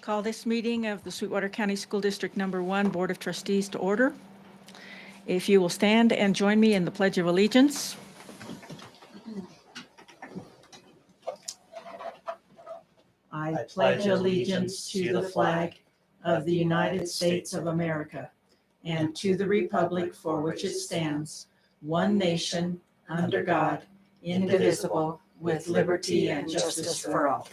Call this meeting of the Sweetwater County School District Number 1 Board of Trustees to order. If you will stand and join me in the Pledge of Allegiance. I pledge allegiance to the flag of the United States of America and to the republic for which it stands, one nation, under God, indivisible, with liberty and justice for all.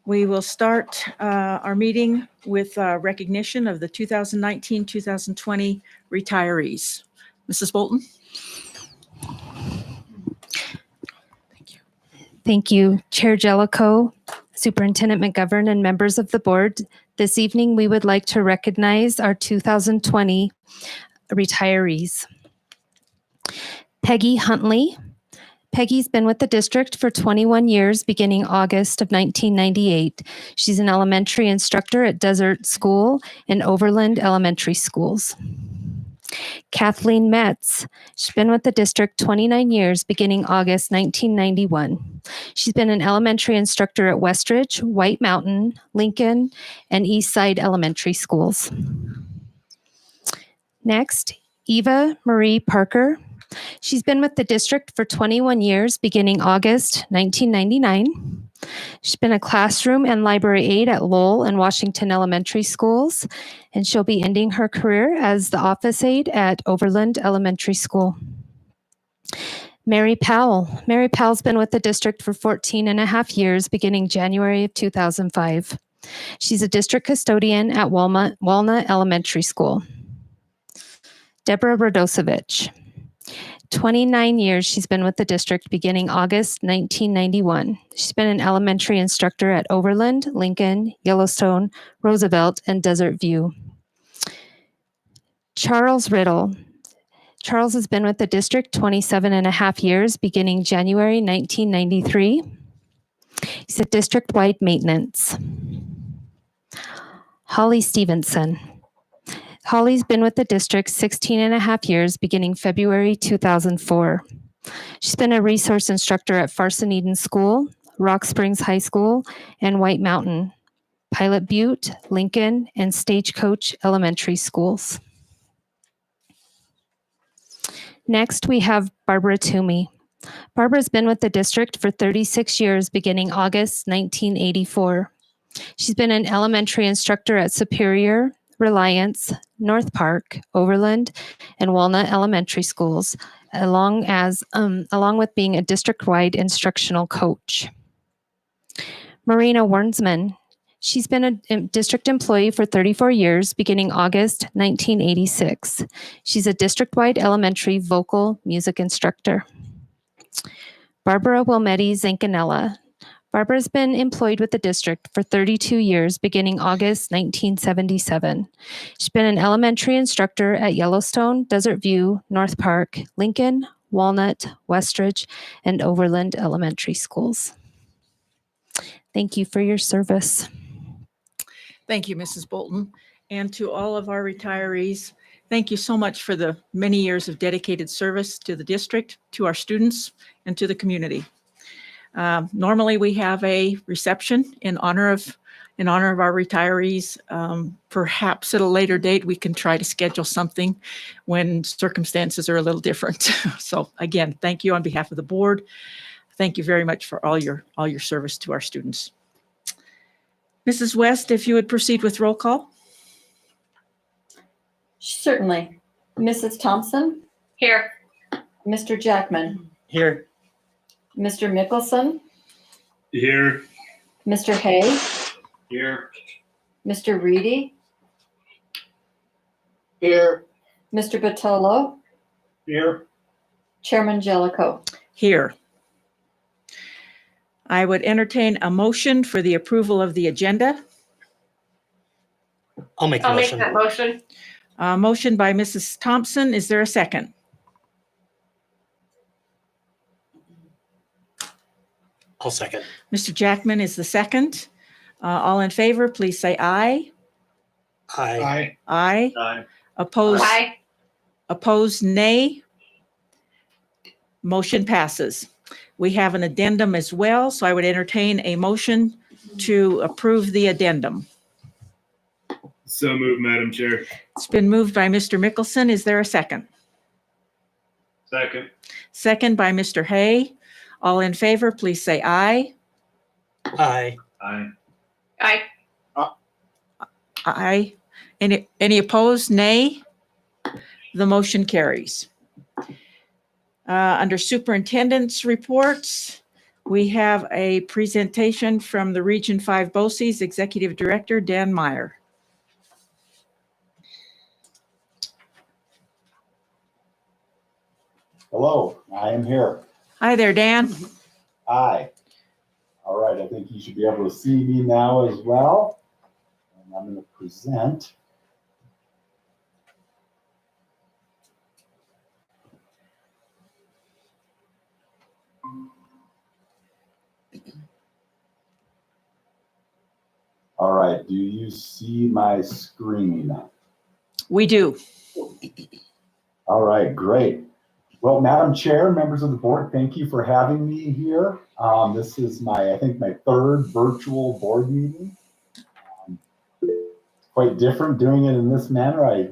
We will start our meeting with recognition of the 2019-2020 retirees. Mrs. Bolton? Thank you. Thank you, Chair Jellicoe, Superintendent McGovern, and members of the board. This evening, we would like to recognize our 2020 retirees. Peggy Huntley. Peggy's been with the district for 21 years, beginning August of 1998. She's an elementary instructor at Desert School and Overland Elementary Schools. Kathleen Metz. She's been with the district 29 years, beginning August 1991. She's been an elementary instructor at Westridge, White Mountain, Lincoln, and Eastside Elementary Schools. Next, Eva Marie Parker. She's been with the district for 21 years, beginning August 1999. She's been a classroom and library aide at Lowell and Washington Elementary Schools, and she'll be ending her career as the office aide at Overland Elementary School. Mary Powell. Mary Powell's been with the district for 14 and a half years, beginning January of 2005. She's a district custodian at Walnut Elementary School. Deborah Radosevich. 29 years she's been with the district, beginning August 1991. She's been an elementary instructor at Overland, Lincoln, Yellowstone, Roosevelt, and Desert View. Charles Riddle. Charles has been with the district 27 and a half years, beginning January 1993. He's at district-wide maintenance. Holly Stevenson. Holly's been with the district 16 and a half years, beginning February 2004. She's been a resource instructor at Farson Eden School, Rock Springs High School, and White Mountain, Pilot Butte, Lincoln, and Stagecoach Elementary Schools. Next, we have Barbara Toomey. Barbara's been with the district for 36 years, beginning August 1984. She's been an elementary instructor at Superior, Reliance, North Park, Overland, and Walnut Elementary Schools, along with being a district-wide instructional coach. Marina Wernsman. She's been a district employee for 34 years, beginning August 1986. She's a district-wide elementary vocal music instructor. Barbara Wilmetti Zancanella. Barbara's been employed with the district for 32 years, beginning August 1977. She's been an elementary instructor at Yellowstone, Desert View, North Park, Lincoln, Walnut, Westridge, and Overland Elementary Schools. Thank you for your service. Thank you, Mrs. Bolton. And to all of our retirees, thank you so much for the many years of dedicated service to the district, to our students, and to the community. Normally, we have a reception in honor of our retirees. Perhaps at a later date, we can try to schedule something when circumstances are a little different. So again, thank you on behalf of the board. Thank you very much for all your service to our students. Mrs. West, if you would proceed with roll call. Certainly. Mrs. Thompson? Here. Mr. Jackman? Here. Mr. Mickelson? Here. Mr. Hay? Here. Mr. Reedy? Here. Mr. Batolo? Here. Chairman Jellicoe? Here. I would entertain a motion for the approval of the agenda. I'll make I'll make that motion. Motion by Mrs. Thompson. Is there a second? I'll second. Mr. Jackman is the second. All in favor, please say aye. Aye. Aye. Aye. Opposed? Aye. Opposed, nay. Motion passes. We have an addendum as well, so I would entertain a motion to approve the addendum. So moved, Madam Chair. It's been moved by Mr. Mickelson. Is there a second? Second. Second by Mr. Hay. All in favor, please say aye. Aye. Aye. Aye. Aye. Any opposed? Nay. The motion carries. Under superintendent's reports, we have a presentation from the Region 5 BOCES Executive Director, Dan Meyer. Hello, I am here. Hi there, Dan. Hi. All right, I think you should be able to see me now as well. And I'm going to present. All right, do you see my screen? We do. All right, great. Well, Madam Chair, members of the board, thank you for having me here. This is I think my third virtual board meeting. Quite different doing it in this manner. I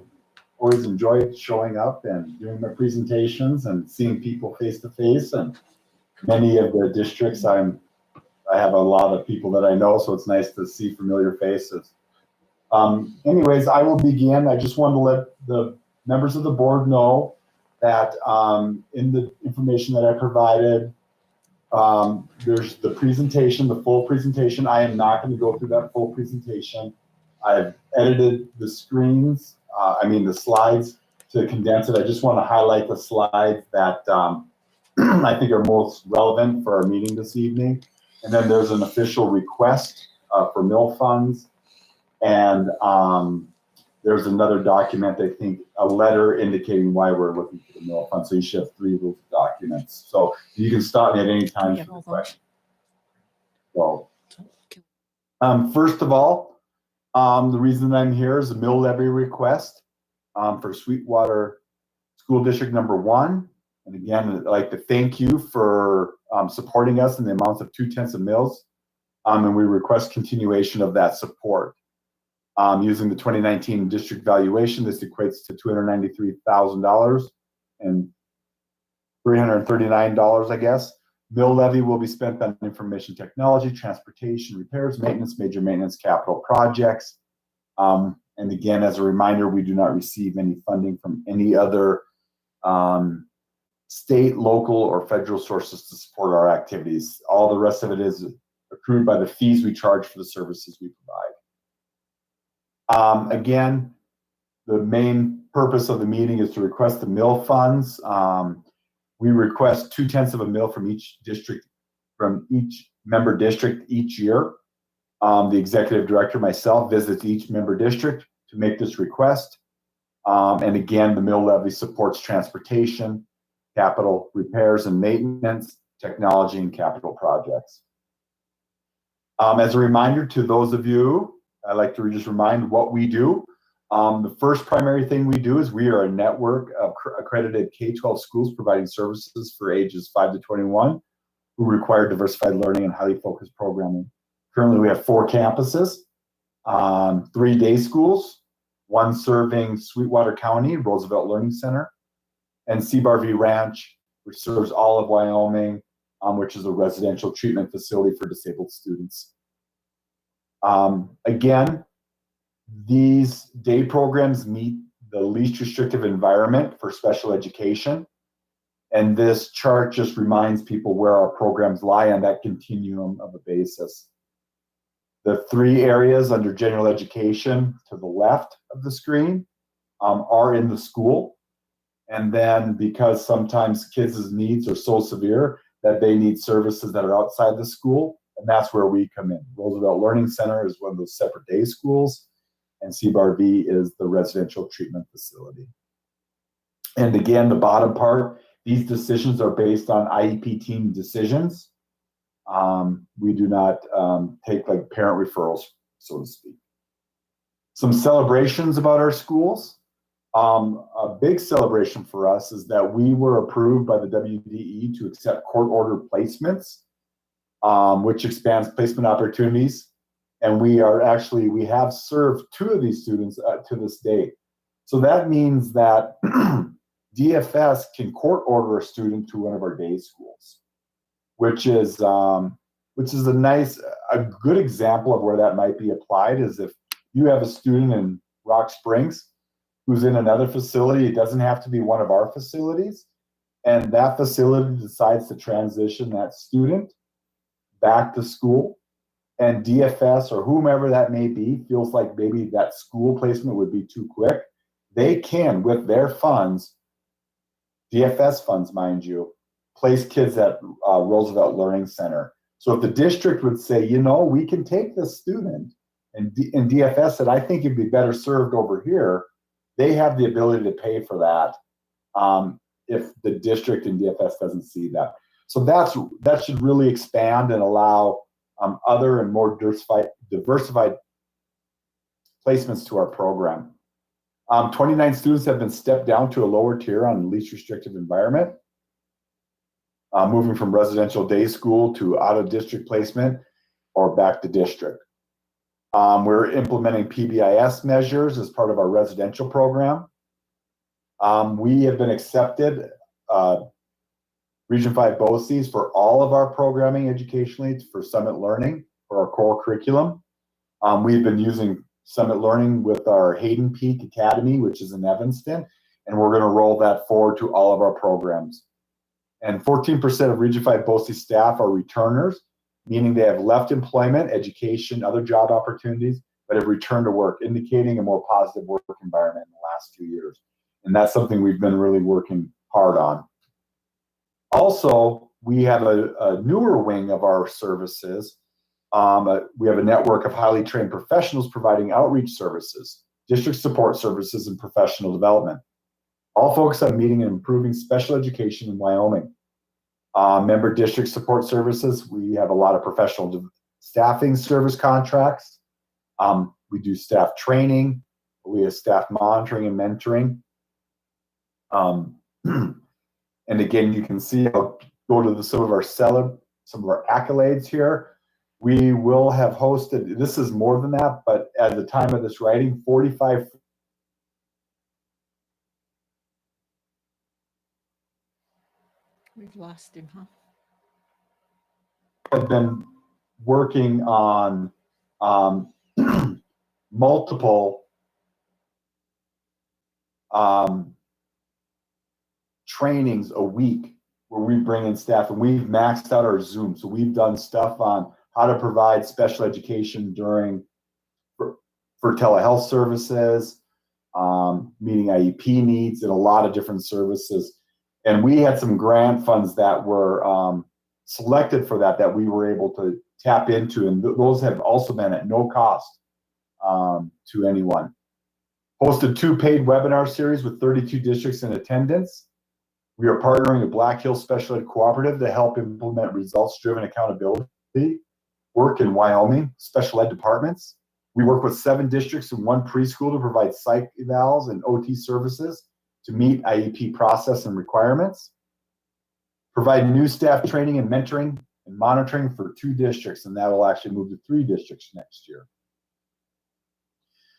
always enjoyed showing up and doing my presentations and seeing people face to face. And many of the districts, I have a lot of people that I know, so it's nice to see familiar faces. Anyways, I will begin. I just wanted to let the members of the board know that in the information that I provided, there's the presentation, the full presentation. I am not going to go through that full presentation. I've edited the screens, the slides to condense it. I just want to highlight the slides that I think are most relevant for our meeting this evening. And then there's an official request for mill funds. And there's another document, I think, a letter indicating why we're looking for the mill fund. So you should have 3 of those documents. So you can stop me at any time for the question. So, first of all, the reason I'm here is a mill levy request for Sweetwater School District number 1. And again, I'd like to thank you for supporting us in the amounts of 2/10 of mills. And we request continuation of that support. Using the 2019 district valuation, this equates to $293,000 and $339, I guess. Mill levy will be spent on information technology, transportation, repairs, maintenance, major maintenance, capital projects. And again, as a reminder, we do not receive any funding from any other state, local, or federal sources to support our activities. All the rest of it is accrued by the fees we charge for the services we provide. Again, the main purpose of the meeting is to request the mill funds. We request 2/10 of a mill from each district, from each member district each year. The executive director, myself, visits each member district to make this request. And again, the mill levy supports transportation, capital repairs and maintenance, technology, and capital projects. As a reminder to those of you, I'd like to just remind what we do. The first primary thing we do is we are a network of accredited K-12 schools providing services for ages 5 to 21 who require diversified learning and highly focused programming. Currently, we have 4 campuses, 3 day schools, 1 serving Sweetwater County, Roosevelt Learning Center, and Seabarvie Ranch, which serves all of Wyoming, which is a residential treatment facility for disabled students. Again, these day programs meet the least restrictive environment for special education. And this chart just reminds people where our programs lie on that continuum of a basis. The 3 areas under general education to the left of the screen are in the school. And then because sometimes kids' needs are so severe that they need services that are outside the school, and that's where we come in. Roosevelt Learning Center is one of those separate day schools, and Seabarvie is the residential treatment facility. And again, the bottom part, these decisions are based on IEP team decisions. We do not take like parent referrals, so to speak. Some celebrations about our schools. A big celebration for us is that we were approved by the WDE to accept court-ordered placements, which expands placement opportunities. And we have served 2 of these students to this date. So that means that DFS can court order a student to one of our day schools, which is a good example of where that might be applied. Is if you have a student in Rock Springs who's in another facility, it doesn't have to be one of our facilities, and that facility decides to transition that student back to school, and DFS or whomever that may be feels like maybe that school placement would be too quick, they can, with their funds, DFS funds, mind you, place kids at Roosevelt Learning Center. So if the district would say, we can take this student, and DFS said, I think it'd be better served over here, they have the ability to pay for that if the district and DFS doesn't see that. So that should really expand and allow other and more diversified placements to our program. 29 students have been stepped down to a lower tier on the least restrictive environment, moving from residential day school to out-of-district placement or back to district. We're implementing PBIS measures as part of our residential program. We have been accepted Region 5 BOCES for all of our programming educationally for Summit Learning for our core curriculum. We've been using Summit Learning with our Hayden Peak Academy, which is in Evanston, and we're going to roll that forward to all of our programs. And 14% of Region 5 BOCES staff are returners, meaning they have left employment, education, other job opportunities, but have returned to work, indicating a more positive work environment in the last 2 years. And that's something we've been really working hard on. Also, we have a newer wing of our services. We have a network of highly trained professionals providing outreach services, district support services, and professional development, all focused on meeting and improving special education in Wyoming. Member district support services, we have a lot of professional staffing service contracts. We do staff training. We have staff monitoring and mentoring. And again, you can see, I'll go to some of our accolades here. We will have hosted, this is more than that, but at the time of this writing, 45. We've lost him, huh? Have been working on multiple trainings a week where we bring in staff, and we've maxed out our Zoom. So we've done stuff on how to provide special education for telehealth services, meeting IEP needs, and a lot of different services. And we had some grant funds that were selected for that we were able to tap into, and those have also been at no cost to anyone. Hosted 2 paid webinar series with 32 districts in attendance. We are partnering with Black Hills Special Ed Cooperative to help implement results-driven accountability work in Wyoming special ed departments. We work with 7 districts and 1 preschool to provide psych evals and OT services to meet IEP process and requirements. Provide new staff training and mentoring and monitoring for 2 districts, and that will actually move to 3 districts next year.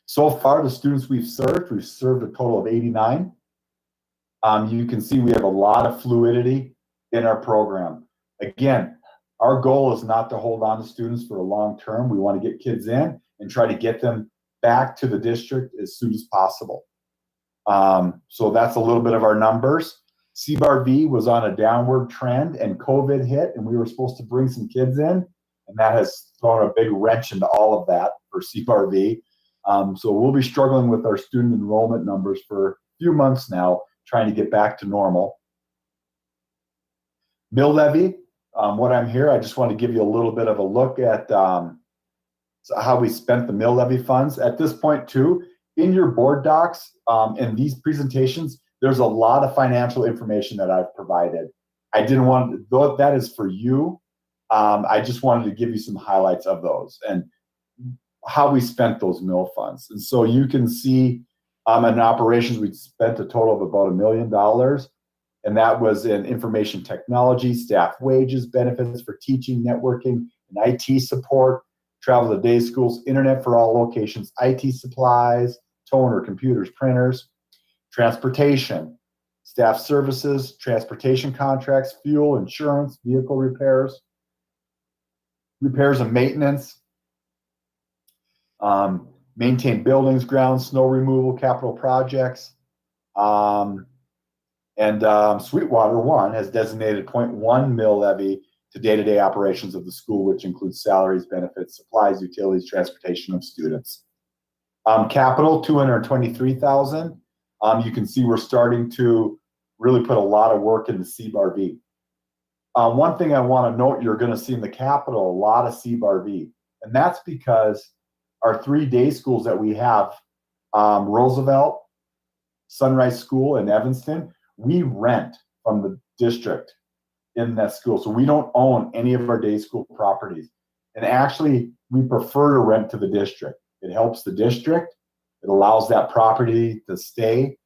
So far, the students we've served a total of 89. You can see we have a lot of fluidity in our program. Again, our goal is not to hold on to students for a long term. We want to get kids in and try to get them back to the district as soon as possible. So that's a little bit of our numbers. CBAR-V was on a downward trend, and COVID hit, and we were supposed to bring some kids in, and that has thrown a big wrench into all of that for CBAR-V. So we'll be struggling with our student enrollment numbers for a few months now, trying to get back to normal. Mill levy, what I'm here, I just want to give you a little bit of a look at how we spent the mill levy funds. At this point too, in your board docs, in these presentations, there's a lot of financial information that I've provided. I didn't want, though that is for you, I just wanted to give you some highlights of those and how we spent those mill funds. And so you can see In operations, we spent a total of about $1 million. And that was in information technology, staff wages, benefits for teaching, networking, and IT support, travel to day schools, internet for all locations, IT supplies, toner, computers, printers, transportation, staff services, transportation contracts, fuel, insurance, vehicle repairs and maintenance, maintain buildings, grounds, snow removal, capital projects. Sweetwater 1 has designated 0.1 mil levy to day-to-day operations of the school, which includes salaries, benefits, supplies, utilities, transportation of students. Capital, $223,000. You can see we're starting to really put a lot of work into CBARV. One thing I want to note, you're going to see in the capital a lot of CBARV, and that's because our 3 day schools that we have, Roosevelt, Sunrise School, and Evanston, we rent from the district in that school. So we don't own any of our day school properties. And actually, we prefer to rent to the district. It helps the district. It allows that property to stay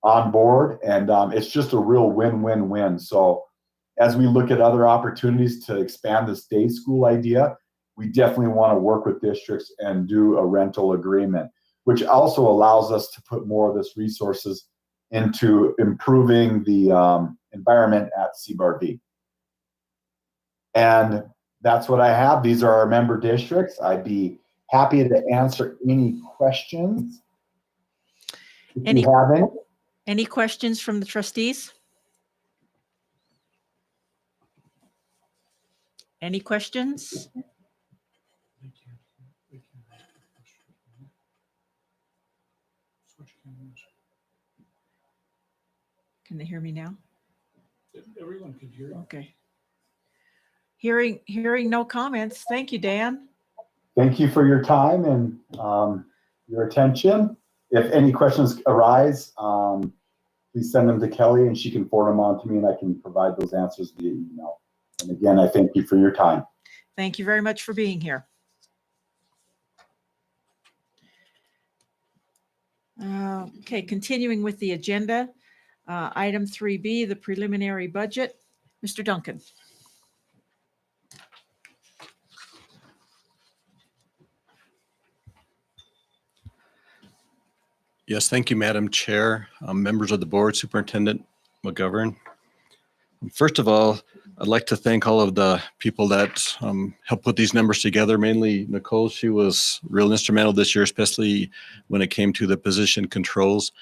on board. And it's just a real win-win-win. So as we look at other opportunities to expand this day school idea, we definitely want to work with districts and do a rental agreement, which also allows us to put more of this resources into improving the environment at CBARV. And that's what I have. These are our member districts. I'd be happy to answer any questions. If you have any. Any questions from the trustees? Any questions? Can they hear me now? Everyone can hear you. Okay. Hearing no comments. Thank you, Dan. Thank you for your time and your attention. If any questions arise, please send them to Kelly and she can forward them on to me and I can provide those answers via email. And again, I thank you for your time. Thank you very much for being here. Okay, continuing with the agenda, item 3B, the preliminary budget. Mr. Duncan. Yes, thank you, Madam Chair, members of the board, Superintendent McGovern. First of all, I'd like to thank all of the people that helped put these numbers together, mainly Nicole. She was real instrumental this year, especially when it came to the position controls.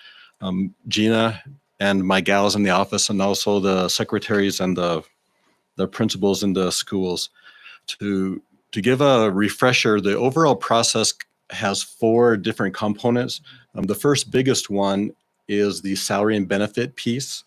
Gina and my gals in the office, and also the secretaries and the principals in the schools. To give a refresher, the overall process has 4 different components. The first biggest one is the salary and benefit piece.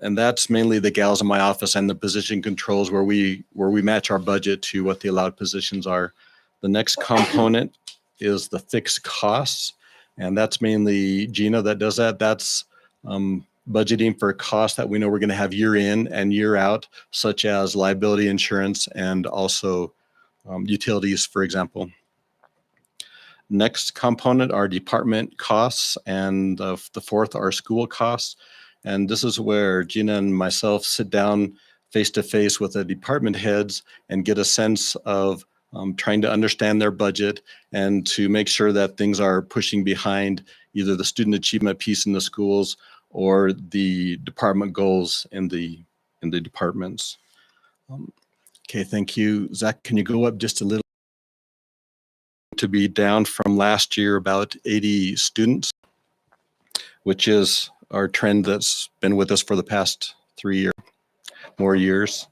And that's mainly the gals in my office and the position controls where we match our budget to what the allowed positions are. The next component is the fixed costs. And that's mainly Gina that does that. That's budgeting for costs that we know we're going to have year in and year out, such as liability insurance and also utilities, for example. Next component are department costs, and the fourth are school costs. And this is where Gina and myself sit down face to face with the department heads and get a sense of trying to understand their budget and to make sure that things are pushing behind either the student achievement piece in the schools or the department goals in the departments. Okay, thank you. Zach, can you go up just a little? To be down from last year about 80 students, which is our trend that's been with us for the past 3 more years.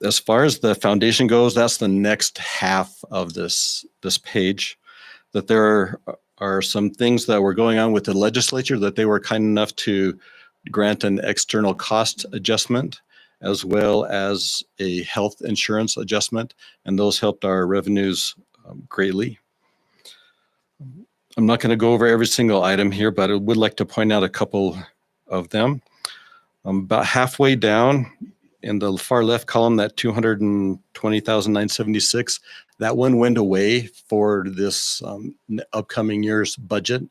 As far as the foundation goes, that's the next half of this page, that there are some things that were going on with the legislature that they were kind enough to grant an external cost adjustment as well as a health insurance adjustment, and those helped our revenues greatly. I'm not going to go over every single item here, but I would like to point out a couple of them. About halfway down in the far left column, that $220,976, that one went away for this upcoming year's budget.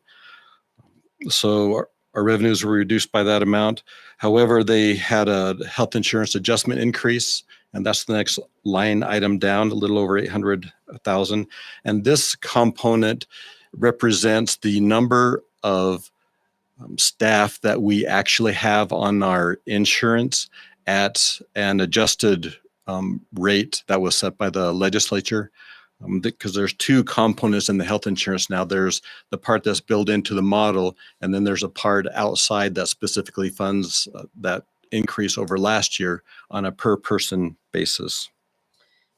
So our revenues were reduced by that amount. However, they had a health insurance adjustment increase, and that's the next line item down, a little over 800,000. And this component represents the number of staff that we actually have on our insurance at an adjusted rate that was set by the legislature. Because there's two components in the health insurance now. There's the part that's built into the model, and then there's a part outside that specifically funds that increase over last year on a per person basis.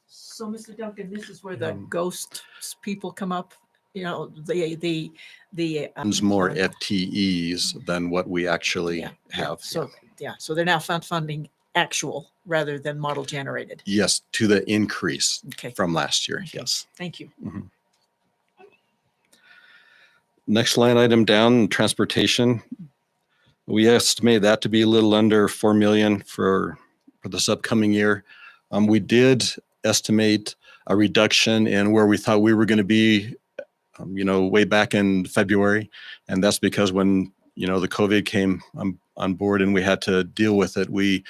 So, Mr. Duncan, this is where the ghost people come up, you know, the. It's more FTEs than what we actually have. So, so they're now funding actual rather than model generated. Yes, to the increase Okay, from last year. Okay. Yes. thank you. Next line item down, transportation. We estimate that to be a little under 4 million for this upcoming year. We did estimate a reduction in where we thought we were going to be, way back in February. And that's because when, the COVID came on board and we had to deal with it, we,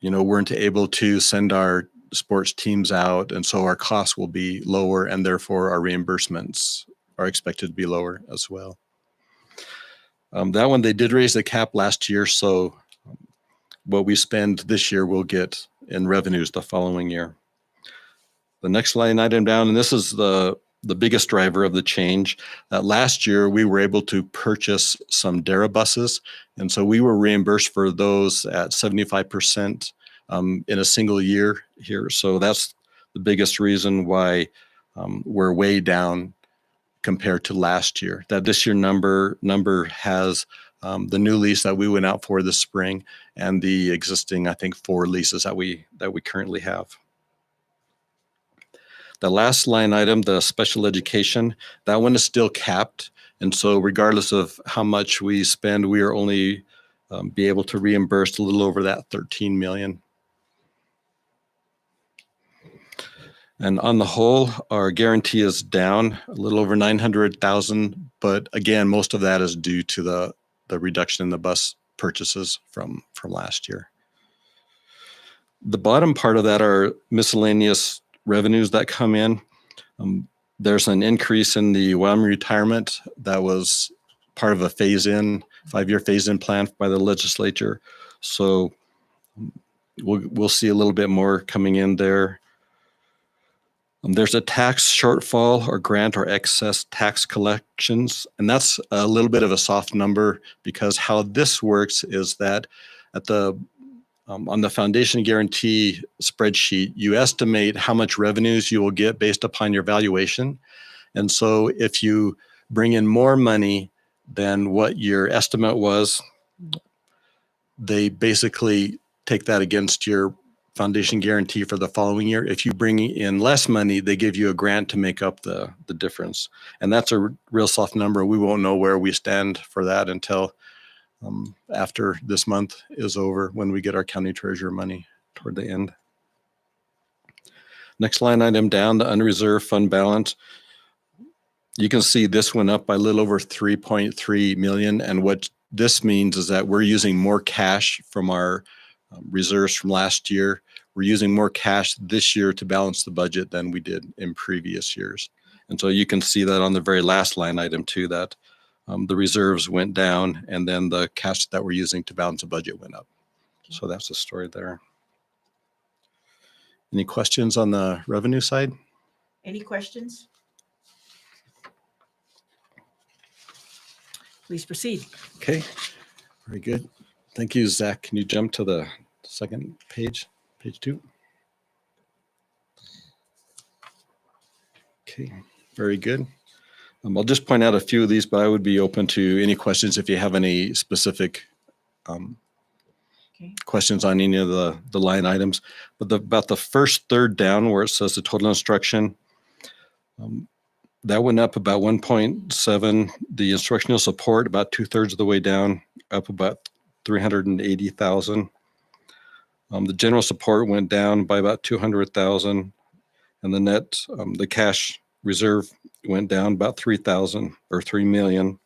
weren't able to send our sports teams out. And so our costs will be lower, and therefore our reimbursements are expected to be lower as well. That one, they did raise the cap last year. So what we spend this year, we'll get in revenues the following year. The next line item down, and this is the biggest driver of the change. Last year, we were able to purchase some DARA buses. And so we were reimbursed for those at 75% in a single year here. So that's the biggest reason why we're way down compared to last year. That this year number has the new lease that we went out for this spring and the existing, I think, 4 leases that we currently have. The last line item, the special education, that one is still capped. And so regardless of how much we spend, we are only be able to reimburse a little over that 13 million. And on the whole, our guarantee is down a little over 900,000. But again, most of that is due to the reduction in the bus purchases from last year. The bottom part of that are miscellaneous revenues that come in. There's an increase in the Wyoming retirement that was part of a phase-in, 5-year phase-in plan by the legislature. So we'll see a little bit more coming in there. There's a tax shortfall or grant or excess tax collections, and that's a little bit of a soft number because how this works is that at the on the foundation guarantee spreadsheet, you estimate how much revenues you will get based upon your valuation. And so if you bring in more money than what your estimate was, they basically take that against your foundation guarantee for the following year. If you bring in less money, they give you a grant to make up the difference. And that's a real soft number. We won't know where we stand for that until after this month is over, when we get our county treasurer money toward the end. Next line item down, the unreserved fund balance. You can see this went up by a little over 3.3 million. And what this means is that we're using more cash from our reserves from last year. We're using more cash this year to balance the budget than we did in previous years. And so you can see that on the very last line item too, that the reserves went down and then the cash that we're using to balance the budget went up. So that's the story there. Any questions on the revenue side? Any questions? Please proceed. Okay, very good. Thank you, Zach. Can you jump to the second page, page 2? Okay, very good. I'll just point out a few of these, but I would be open to any questions if you have any specific questions on any of the line items. But about the first third down where it says the total instruction, that went up about 1.7. The instructional support about 2/3 of the way down, up about 380,000. The general support went down by about 200,000, and the net, the cash reserve went down about 3,000 or 3 million.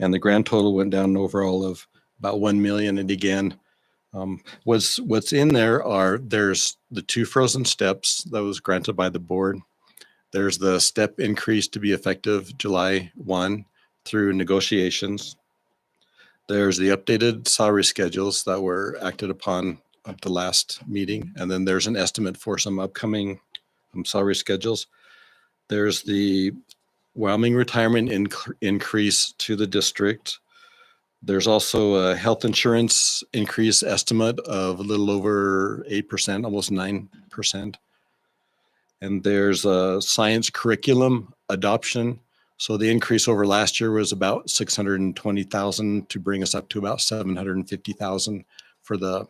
and the grand total went down overall of about 1 million. And again, what's in there's the 2 frozen steps that was granted by the board. There's the step increase to be effective July 1 through negotiations. There's the updated salary schedules that were acted upon at the last meeting. And then there's an estimate for some upcoming salary schedules. There's the Wyoming retirement increase to the district. There's also a health insurance increase estimate of a little over 8%, almost 9%. And there's a science curriculum adoption. So the increase over last year was about 620,000 to bring us up to about 750,000 for the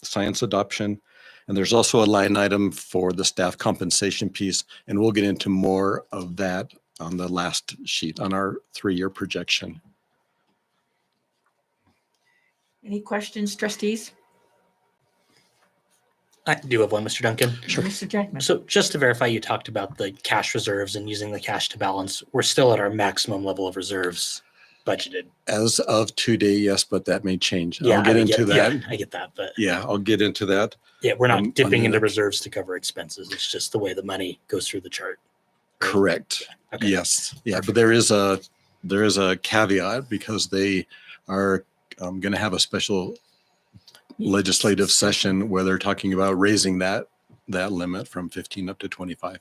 science adoption. And there's also a line item for the staff compensation piece, and we'll get into more of that on the last sheet on our 3-year projection. Any questions, trustees? I do have one, Mr. Duncan. Sure. Mr. Jackman? So just to verify, you talked about the cash reserves and using the cash to balance. We're still at our maximum level of reserves budgeted. As of today, yes, but that may change. Yeah, I'll get I into that. Yeah, I get that, but Yeah, I'll get into that. yeah, we're not dipping under into the- reserves to cover expenses. It's just the way the money goes through the chart. Right? Correct. Okay. Yes. Yeah, but there is a caveat because they are going to have a special legislative session where they're talking about raising that limit from 15 up to 25.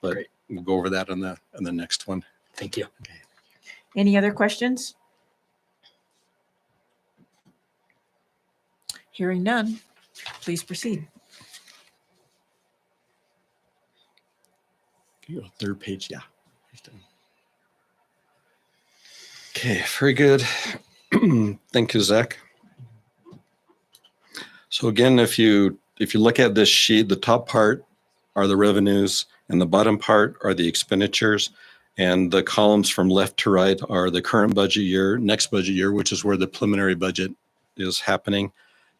But Great. we'll go over that on the next one. Thank you. Any other questions? Hearing none, please proceed. Third page, yeah. Okay, very good. Thank you, Zach. So again, if you look at this sheet, the top part are the revenues and the bottom part are the expenditures, and the columns from left to right are the current budget year, next budget year, which is where the preliminary budget is happening,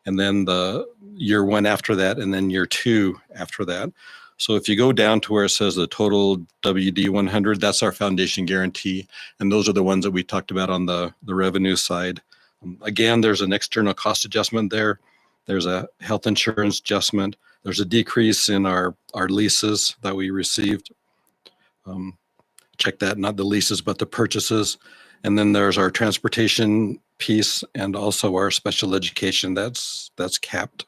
and then the year 1 after that, and then year 2 after that. So if you go down to where it says the total WD 100, that's our foundation guarantee. And those are the ones that we talked about on the revenue side. Again, there's an external cost adjustment there. There's a health insurance adjustment. There's a decrease in our leases that we received. Check that, not the leases, but the purchases. And then there's our transportation piece and also our special education that's capped.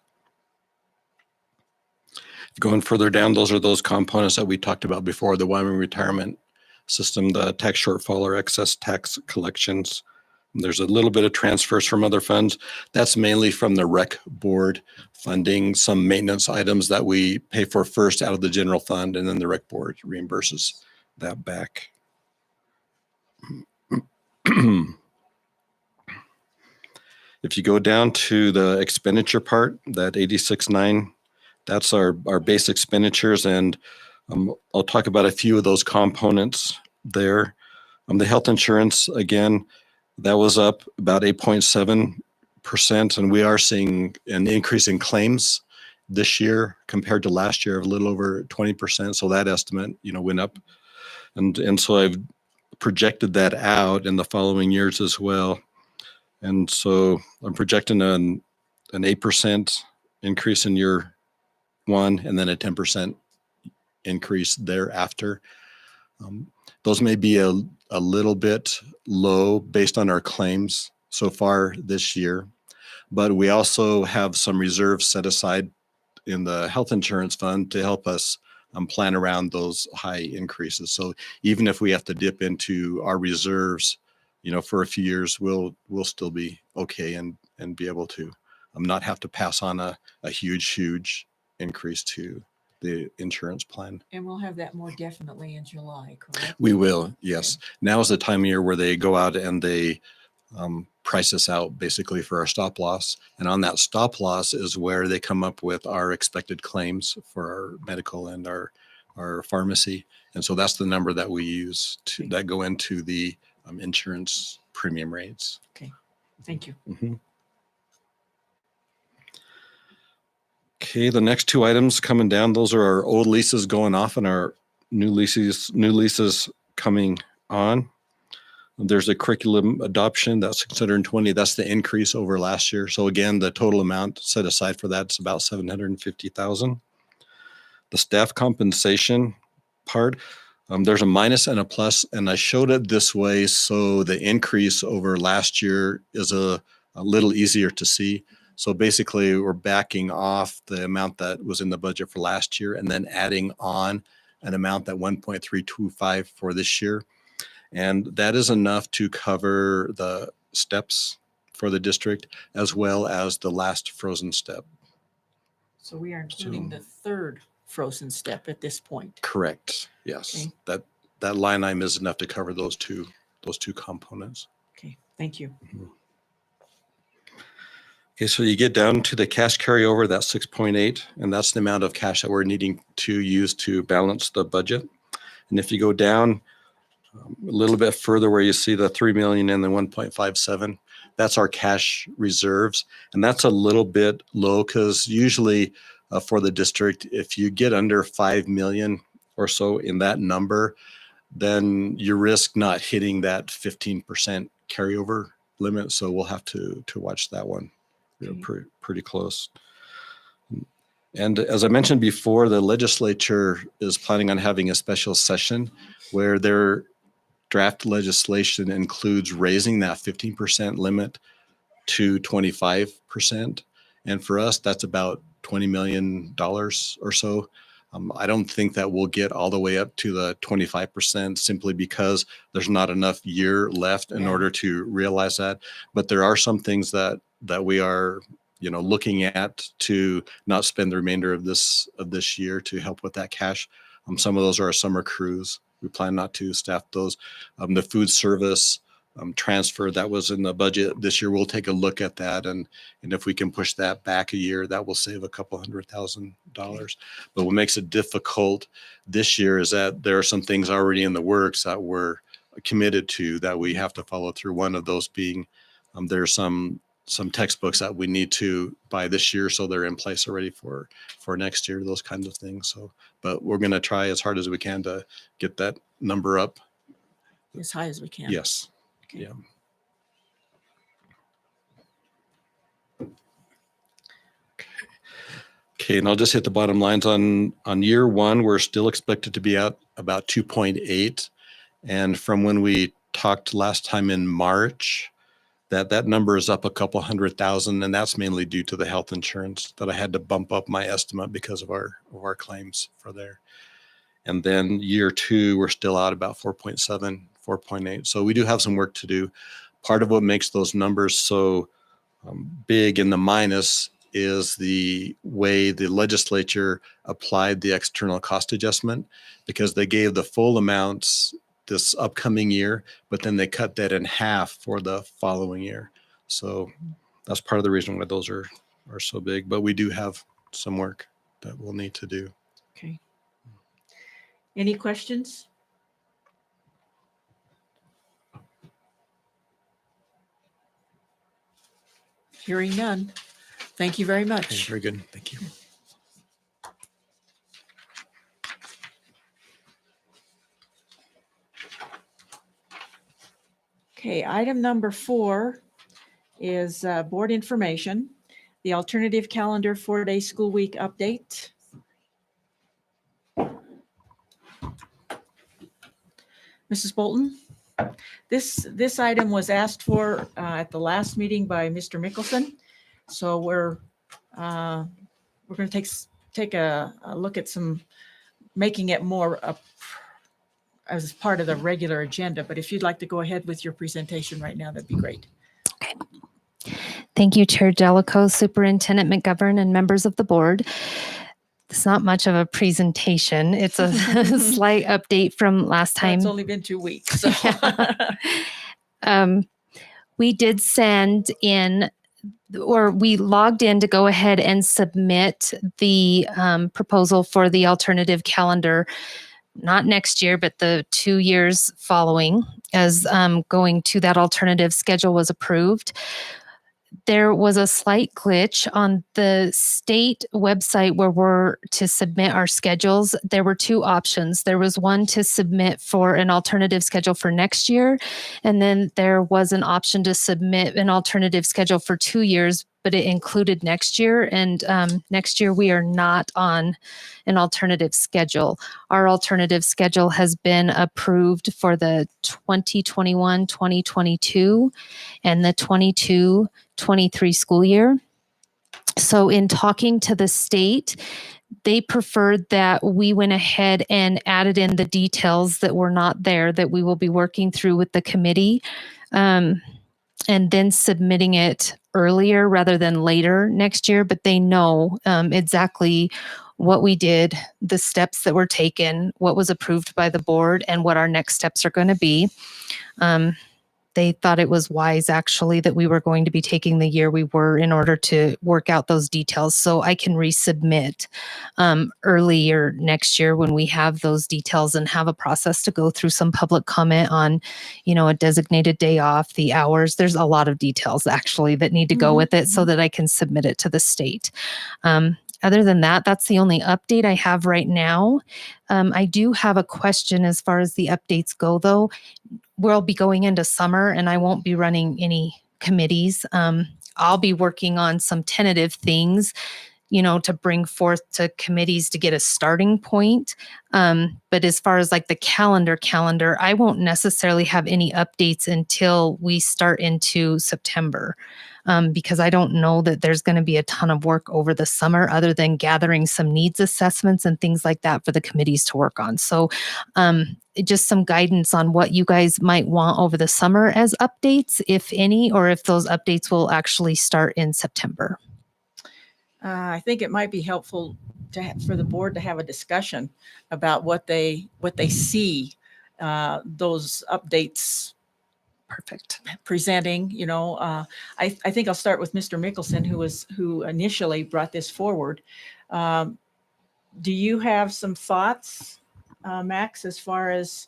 Going further down, those are those components that we talked about before, the Wyoming retirement system, the tax shortfall or excess tax collections. There's a little bit of transfers from other funds. That's mainly from the rec board funding, some maintenance items that we pay for first out of the general fund, and then the rec board reimburses that back. If you go down to the expenditure part, that 86.9, that's our base expenditures, and I'll talk about a few of those components there. The health insurance, again, that was up about 8.7%, and we are seeing an increase in claims this year compared to last year of a little over 20%. So that estimate, went up, and so I've projected that out in the following years as well. And so I'm projecting an 8% increase in year 1, and then a 10% increase thereafter. Those may be a little bit low based on our claims so far this year, but we also have some reserves set aside in the health insurance fund to help us plan around those high increases. So even if we have to dip into our reserves, for a few years, we'll still be okay and be able to not have to pass on a huge increase to the insurance plan. And we'll have that more definitely in July, correct? We will, yes. Now is the time of year where they go out and they price us out basically for our stop loss. And on that stop loss is where they come up with our expected claims for our medical and our pharmacy. And so that's the number that we use that go into the insurance premium rates. Okay, thank you. Mm-hmm. Okay, the next 2 items coming down, those are our old leases going off and our new leases coming on. There's a curriculum adoption, that's 620. That's the increase over last year. So again, the total amount set aside for that is about 750,000. The staff compensation part, there's a minus and a plus, and I showed it this way so the increase over last year is a little easier to see. So basically, we're backing off the amount that was in the budget for last year and then adding on an amount that 1.325 for this year. And that is enough to cover the steps for the district as well as the last frozen step. So we are including So- the third frozen step at this point. Correct. Yes. Okay. That line item is enough to cover those two components. Okay, thank you. Okay, so you get down to the cash carryover, that's 6.8, and that's the amount of cash that we're needing to use to balance the budget. And if you go down a little bit further where you see the 3 million and the 1.57, that's our cash reserves. And that's a little bit low because usually for the district, if you get under 5 million or so in that number, then you risk not hitting that 15% carryover limit. So we'll have to watch that one. Okay. Pretty close. And as I mentioned before, the legislature is planning on having a special session where their draft legislation includes raising that 15% limit to 25%. And for us, that's about $20 million or so. I don't think that we'll get all the way up to the 25% simply because there's not enough year left in Yeah. order to realize that. But there are some things that we are, looking at to not spend the remainder of this year to help with that cash. Some of those are our summer crews. We plan not to staff those. The food service transfer that was in the budget this year, we'll take a look at that. And if we can push that back a year, that will save a couple $100,000. But what makes it difficult this year is that there are some things already in the works that we're committed to that we have to follow through. One of those being there's some textbooks that we need to buy this year, so they're in place already for next year, those kinds of things. So, but we're going to try as hard as we can to get that number up. As high as we can. Yes. Okay. Yeah. Okay, and I'll just hit the bottom lines on year one. We're still expected to be at about 2.8, and from when we talked last time in March, that number is up a couple 100,000, and that's mainly due to the health insurance that I had to bump up my estimate because of our claims for there. And then year two, we're still out about 4.7, 4.8. So we do have some work to do. Part of what makes those numbers so big in the minus is the way the legislature applied the external cost adjustment, because they gave the full amounts this upcoming year, but then they cut that in half for the following year. So that's part of the reason why those are so big, but we do have some work that we'll need to do. Okay. Any questions? Hearing none. Thank you very Okay, much. very good. Thank you. Okay, item number 4 is board information, the alternative calendar 4-day school week update. Mrs. Bolton, this item was asked for at the last meeting by Mr. Mickelson. So we're going to take a look at making it more as part of the regular agenda. But if you'd like to go ahead with your presentation right now, that'd be great. Thank you, Chair Jellicoe, Superintendent McGovern, and members of the board. It's not much of a presentation. It's a slight update from last time. It's only been 2 weeks. So. We did send in, or we logged in to go ahead and submit the proposal for the alternative calendar, not next year, but the 2 years following, as going to that alternative schedule was approved. there was a slight glitch on the state website where we're to submit our schedules. There were two options. There was one to submit for an alternative schedule for next year, and then there was an option to submit an alternative schedule for 2 years, but it included next year. And next year we are not on an alternative schedule. Our alternative schedule has been approved for the 2021-2022 and the 22-23 school year. So in talking to the state, they preferred that we went ahead and added in the details that were not there that we will be working through with the committee, and then submitting it earlier rather than later next year. But they know exactly what we did, the steps that were taken, what was approved by the board, and what our next steps are going to be. They thought it was wise, actually, that we were going to be taking the year we were in order to work out those details. So I can resubmit earlier next year when we have those details and have a process to go through some public comment on, a designated day off, the hours. There's a lot of details, actually, that need to go with it so that I can submit it to the state. Other than that, that's the only update I have right now. I do have a question as far as the updates go, though. We'll be going into summer and I won't be running any committees. I'll be working on some tentative things, to bring forth to committees to get a starting point. But as far as like the calendar, I won't necessarily have any updates until we start into September. Because I don't know that there's going to be a ton of work over the summer other than gathering some needs assessments and things like that for the committees to work on. So just some guidance on what you guys might want over the summer as updates, if any, or if those updates will actually start in September. I think it might be helpful for the board to have a discussion about what they see those updates Perfect. presenting. I think I'll start with Mr. Mickelson, who initially brought this forward. Do you have some thoughts, Max, as far as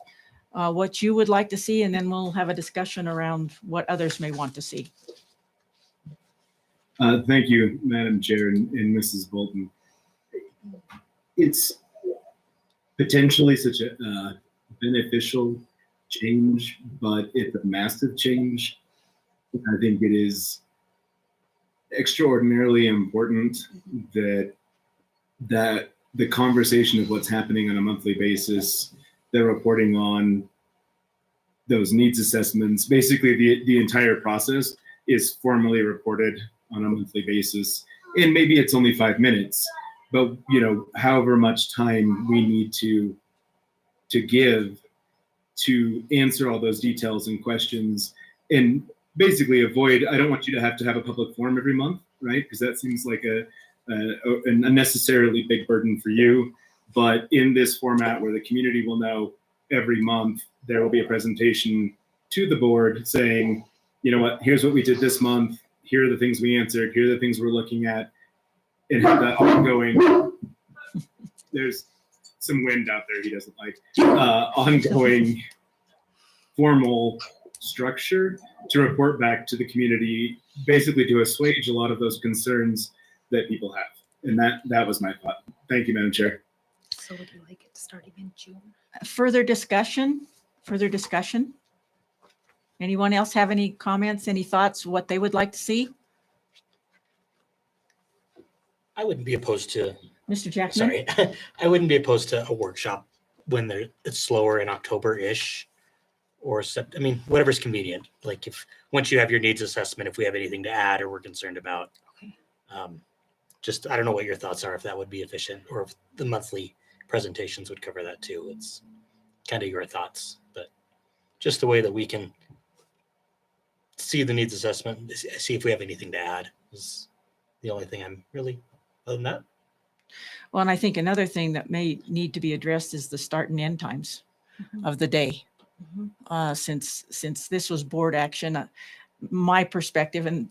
what you would like to see, and then we'll have a discussion around what others may want to see. Thank you, Madam Chair and Mrs. Bolton. It's potentially such a beneficial change, but it's a massive change. I think it is extraordinarily important that the conversation of what's happening on a monthly basis, the reporting on those needs assessments, basically the entire process is formally reported on a monthly basis. And maybe it's only 5 minutes, but however much time we need to give to answer all those details and questions, and basically avoid, I don't want you to have a public forum every month, right? Because that seems like an unnecessarily big burden for you. But in this format where the community will know every month, there will be a presentation to the board saying, here's what we did this month. Here are the things we answered. Here are the things we're looking at. And have that ongoing, there's some wind out there he doesn't like, ongoing formal structure to report back to the community, basically to assuage a lot of those concerns that people have. And that was my thought. Thank you, Madam Chair. So would you like it starting in June? Further discussion? Anyone else have any comments, any thoughts, what they would like to see? I wouldn't be opposed to, Mr. Jackman? sorry, I wouldn't be opposed to a workshop when it's slower in October-ish or whatever's convenient. Like once you have your needs assessment, if we have anything to add or we're concerned about. Okay. I don't know what your thoughts are, if that would be efficient or if the monthly presentations would cover that too. It's kind of your thoughts, but just the way that we can see the needs assessment, see if we have anything to add is the only thing I'm really, other than that. Well, and I think another thing that may need to be addressed is the start and end times of the day. Since this was board action, my perspective and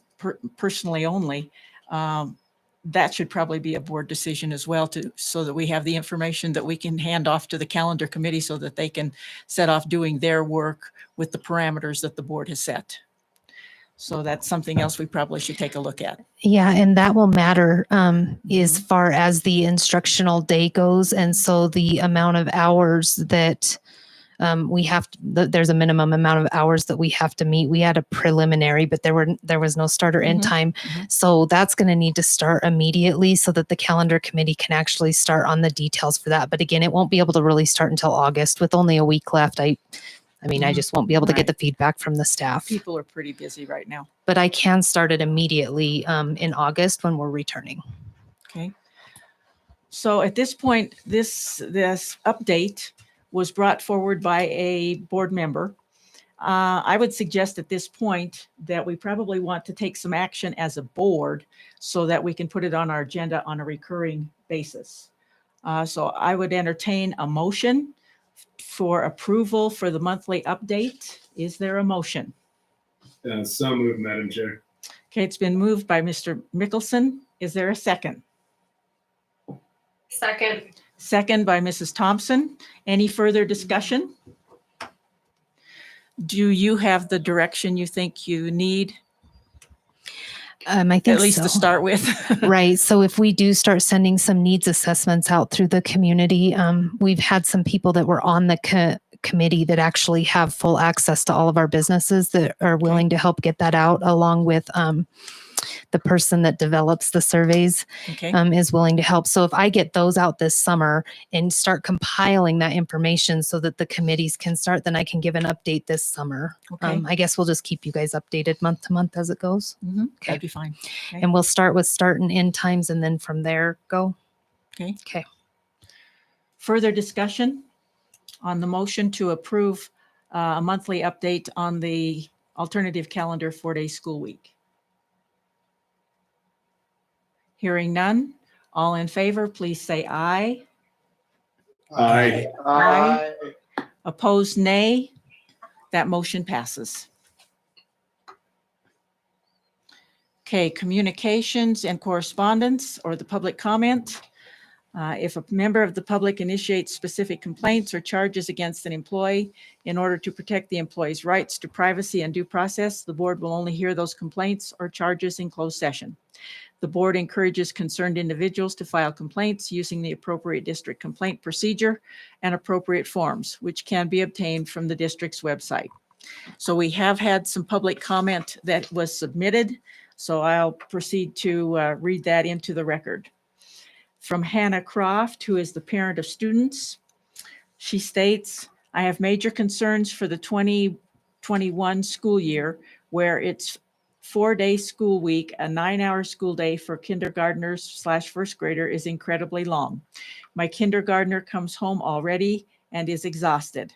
personally only, that should probably be a board decision as well, so that we have the information that we can hand off to the calendar committee so that they can set off doing their work with the parameters that the board has set. So that's something else we probably should take a look at. Yeah, and that will matter as far as the instructional day goes. And so the amount of hours that we have, there's a minimum amount of hours that we have to meet. We had a preliminary, but there was no start or end Mhm, time. mhm. So that's going to need to start immediately so that the calendar committee can actually start on the details for that. But again, it won't be able to really start until August with only a week left. I Mhm. just won't be able to get Right. the feedback from the staff. People are pretty busy right now. But I can start it immediately in August when we're returning. Okay. So at this point, this update was brought forward by a board member. I would suggest at this point that we probably want to take some action as a board so that we can put it on our agenda on a recurring basis. So I would entertain a motion for approval for the monthly update. Is there a motion? So moved, Madam Chair. Okay, it's been moved by Mr. Mickelson. Is there a second? Second. Second by Mrs. Thompson. Any further discussion? Do you have the direction you think you need, I think at least so. to start with? Right. So if we do start sending some needs assessments out through the community, we've had some people that were on the committee that actually have full access to all of our businesses that are willing to help get that out, along with the person that develops the surveys Okay, is willing to help. So if I get those out this summer and start compiling that information so that the committees can start, then I can give an update this summer. okay. I guess we'll just keep you guys updated month to month as it goes. Mhm, Okay. that'd be fine. Okay. And we'll start with start and end times and then from there go. Okay. Okay. Further discussion on the motion to approve a monthly update on the alternative calendar 4-day school week? Hearing none. All in favor, please say aye. Aye. Aye. Opposed, nay. That motion passes. Okay, communications and correspondence or the public comment. If a member of the public initiates specific complaints or charges against an employee in order to protect the employee's rights to privacy and due process, the board will only hear those complaints or charges in closed session. The board encourages concerned individuals to file complaints using the appropriate district complaint procedure and appropriate forms, which can be obtained from the district's website. So we have had some public comment that was submitted, so I'll proceed to read that into the record. From Hannah Croft, who is the parent of students. She states, I have major concerns for the 2021 school year where it's 4-day school week, a 9-hour school day for kindergartners/first grader is incredibly long. My kindergartner comes home already and is exhausted.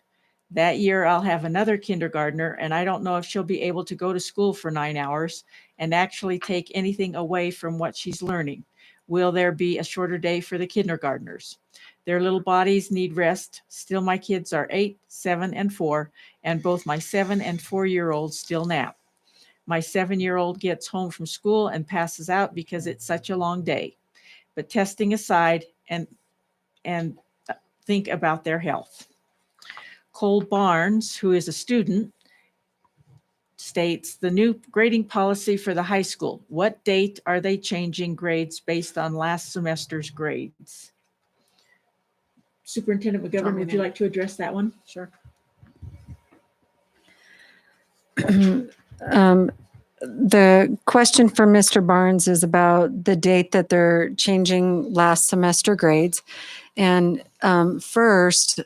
That year I'll have another kindergartner and I don't know if she'll be able to go to school for 9 hours and actually take anything away from what she's learning. Will there be a shorter day for the kindergartners? Their little bodies need rest. Still, my kids are 8, 7, and 4, and both my 7 and 4-year-olds still nap. My 7-year-old gets home from school and passes out because it's such a long day. But testing aside and think about their health. Cole Barnes, who is a student, states the new grading policy for the high school. What date are they changing grades based on last semester's grades? Superintendent McGovern, would you like to address that one? Sure. The question for Mr. Barnes is about the date that they're changing last semester grades. And first,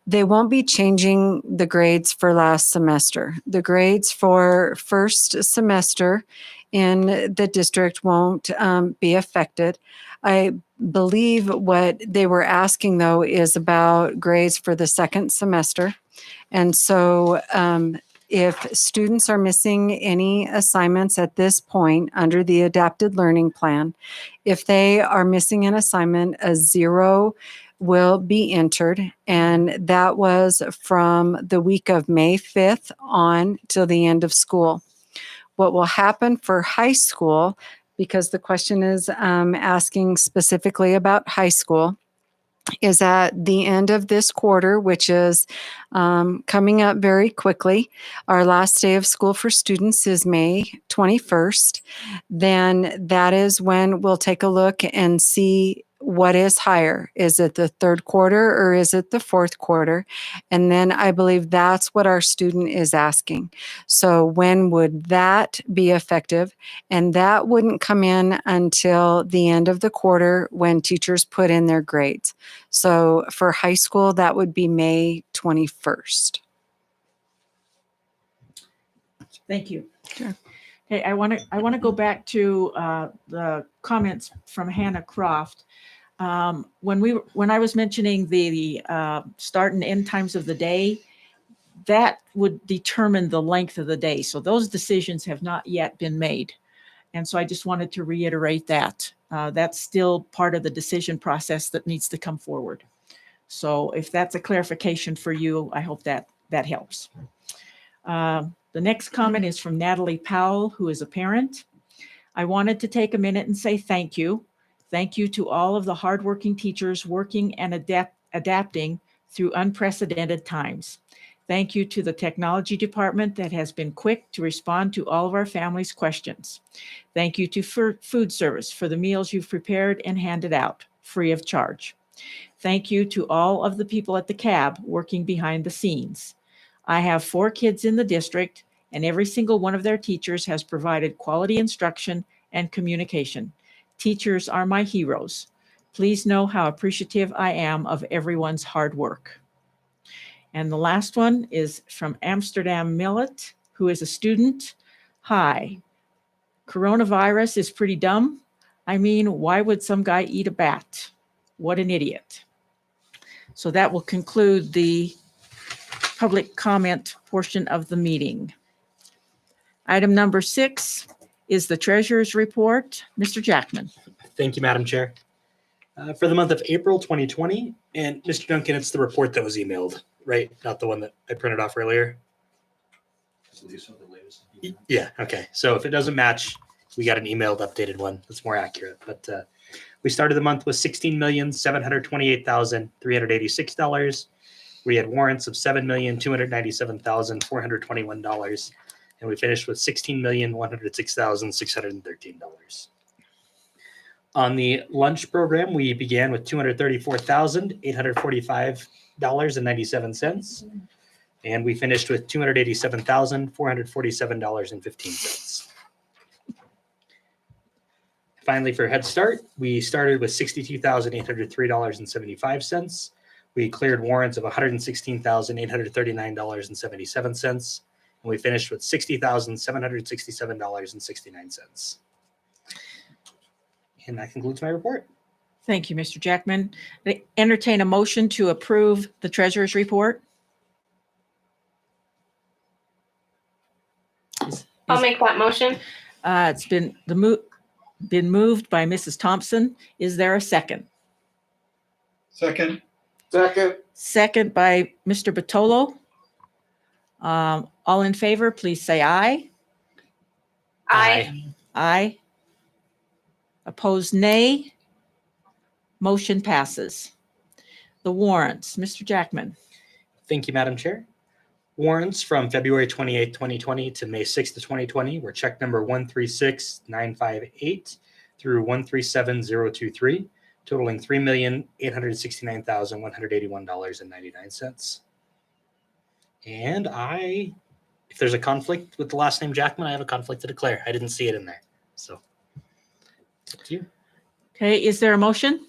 they won't be changing the grades for last semester. The grades for first semester in the district won't be affected. I believe what they were asking, though, is about grades for the second semester. And so if students are missing any assignments at this point under the adapted learning plan, if they are missing an assignment, a 0 will be entered. And that was from the week of May 5th on till the end of school. What will happen for high school, because the question is asking specifically about high school, is at the end of this quarter, which is coming up very quickly. Our last day of school for students is May 21st. Then that is when we'll take a look and see what is higher. Is it the third quarter or is it the fourth quarter? And then I believe that's what our student is asking. So when would that be effective? And that wouldn't come in until the end of the quarter when teachers put in their grades. So for high school, that would be May 21st. Thank you. Sure. Okay, I want to go back to the comments from Hannah Croft. When I was mentioning the start and end times of the day, that would determine the length of the day. So those decisions have not yet been made. And so I just wanted to reiterate that. That's still part of the decision process that needs to come forward. So if that's a clarification for you, I hope that helps. The next comment is from Natalie Powell, who is a parent. I wanted to take a minute and say thank you. Thank you to all of the hardworking teachers working and adapting through unprecedented times. Thank you to the technology department that has been quick to respond to all of our families' questions. Thank you to food service for the meals you've prepared and handed out free of charge. Thank you to all of the people at the CAB working behind the scenes. I have 4 kids in the district, and every single one of their teachers has provided quality instruction and communication. Teachers are my heroes. Please know how appreciative I am of everyone's hard work. And the last one is from Amsterdam Millet, who is a student. Hi, coronavirus is pretty dumb. I mean, why would some guy eat a bat? What an idiot. So that will conclude the public comment portion of the meeting. Item number 6 is the treasurer's report. Mr. Jackman. Thank you, Madam Chair. For the month of April 2020, and Mr. Duncan, it's the report that was emailed, right? Not the one that I printed off earlier. Yeah, okay. So if it doesn't match, we got an emailed updated one that's more accurate. But we started the month with $16,728,386. We had warrants of $7,297,421. And we finished with $16,106,613. On the lunch program, we began with $234,845.97. And we finished with $287,447.15. Finally, for Head Start, we started with $62,803.75. We cleared warrants of $116,839.77. And we finished with $60,767.69. And that concludes my report. Thank you, Mr. Jackman. I entertain a motion to approve the treasurer's report. I'll make that motion. It's been moved by Mrs. Thompson. Is there a second? Second. Second by Mr. Batolo. All in favor, please say aye. Aye. Aye. Opposed, nay. Motion passes. The warrants, Mr. Jackman. Thank you, Madam Chair. Warrants from February 28, 2020 to May 6th, 2020 were check number 136958 through 137023, totaling $3,869,181.99. And if there's a conflict with the last name Jackman, I have a conflict to declare. I didn't see it in there. So it's up to you. Okay, is there a motion?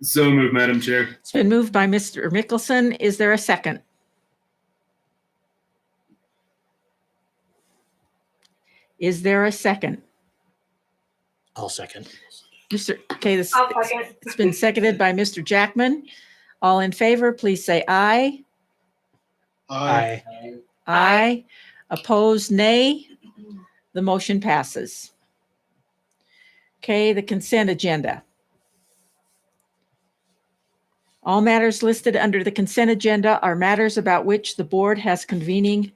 So moved, Madam Chair. It's been moved by Mr. Mickelson. Is there a second? Is there a second? I'll second. Okay, I'll second. it's been seconded by Mr. Jackman. All in favor, please say aye. Aye. Aye. Opposed, nay. The motion passes. Okay, the consent agenda. All matters listed under the consent agenda are matters about which the board has governing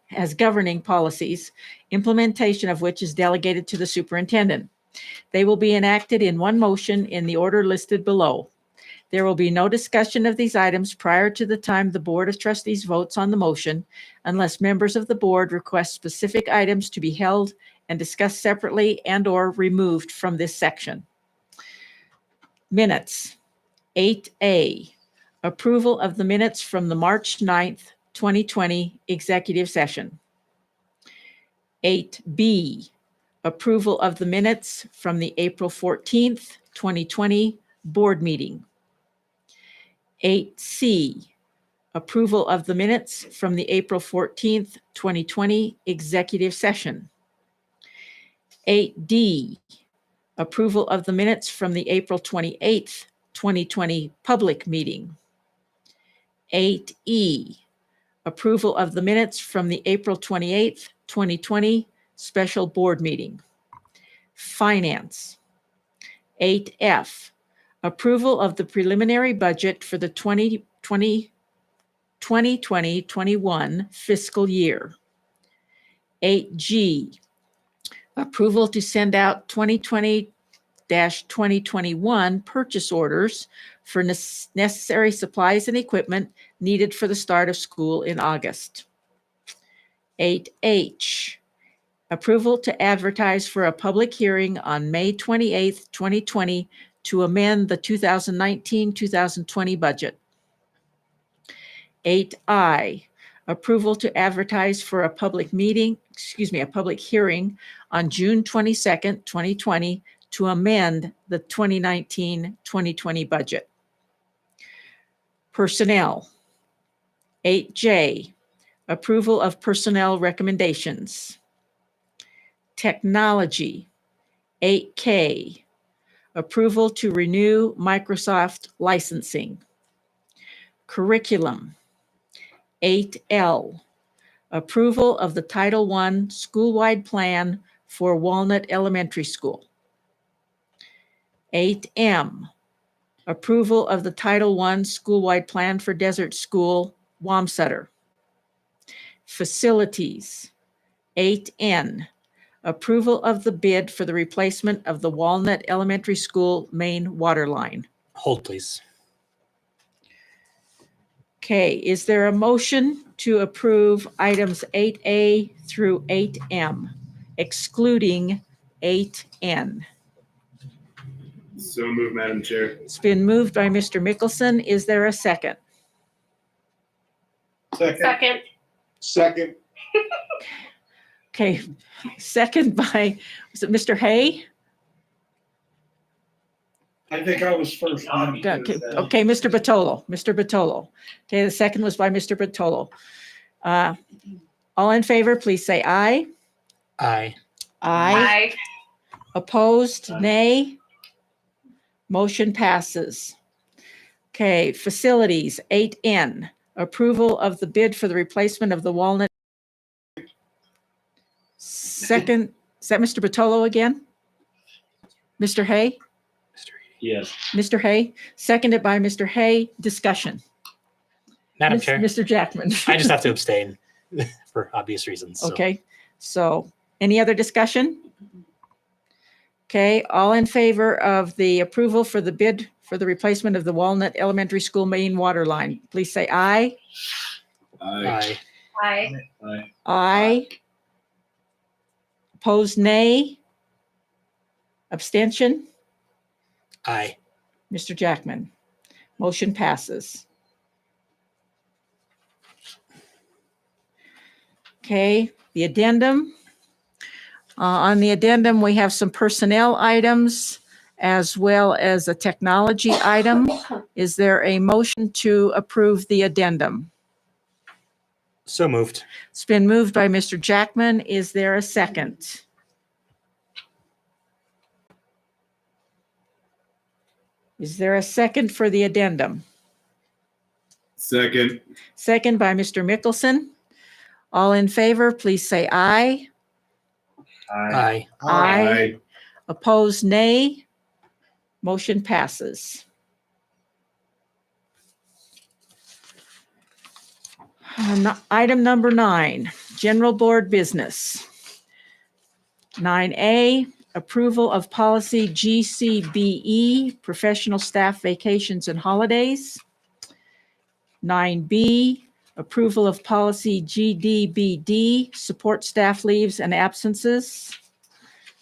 policies, implementation of which is delegated to the superintendent. They will be enacted in one motion in the order listed below. There will be no discussion of these items prior to the time the Board of Trustees votes on the motion, unless members of the board request specific items to be held and discussed separately and/or removed from this section. Minutes. 8A, approval of the minutes from the March 9th, 2020 executive session. 8B, approval of the minutes from the April 14th, 2020 board meeting. 8C, approval of the minutes from the April 14th, 2020 executive session. 8D, approval of the minutes from the April 28th, 2020 public meeting. 8E, approval of the minutes from the April 28th, 2020 special board meeting. Finance. 8F, approval of the preliminary budget for the 2020-21 fiscal year. 8G, approval to send out 2020-2021 purchase orders for necessary supplies and equipment needed for the start of school in August. 8H, approval to advertise for a public hearing on May 28th, 2020 to amend the 2019-2020 budget. 8I, approval to advertise for a public hearing on June 22nd, 2020 to amend the 2019-2020 budget. Personnel. 8J, approval of personnel recommendations. Technology. 8K, approval to renew Microsoft licensing. Curriculum. 8L, approval of the Title I school-wide plan for Walnut Elementary School. 8M, approval of the Title I school-wide plan for Desert School, Wamsutter. Facilities. 8N, approval of the bid for the replacement of the Walnut Elementary School main water line. Hold, please. Okay, is there a motion to approve items 8A through 8M, excluding 8N? So moved, Madam Chair. It's been moved by Mr. Mickelson. Is there a second? Second. Second. Okay, second by, was it Mr. Hay? I think I was first. Okay, Mr. Batolo, Mr. Batolo. Okay, the second was by Mr. Batolo. All in favor, please say aye. Aye. Aye. Opposed, nay. Motion passes. Okay, facilities, 8N, approval of the bid for the replacement of the Walnut. Second, is that Mr. Batolo again? Mr. Hay? Yes. Mr. Hay, seconded by Mr. Hay. Discussion. Madam Chair, Mr. Jackman. I just have to abstain for obvious reasons. So. Okay, so any other discussion? Okay, all in favor of the approval for the bid for the replacement of the Walnut Elementary School main water line, please say aye. Aye. Aye. Aye. Aye. Opposed, nay. Abstention? Aye. Mr. Jackman. Motion passes. Okay, the addendum. On the addendum, we have some personnel items as well as a technology item. Is there a motion to approve the addendum? So moved. It's been moved by Mr. Jackman. Is there a second? Is there a second for the addendum? Second. Second by Mr. Mickelson. All in favor, please say aye. Aye. Aye. Opposed, nay. Motion passes. Item number 9, general board business. 9A, approval of policy GCBE, professional staff vacations and holidays. 9B, approval of policy GDBD, support staff leaves and absences.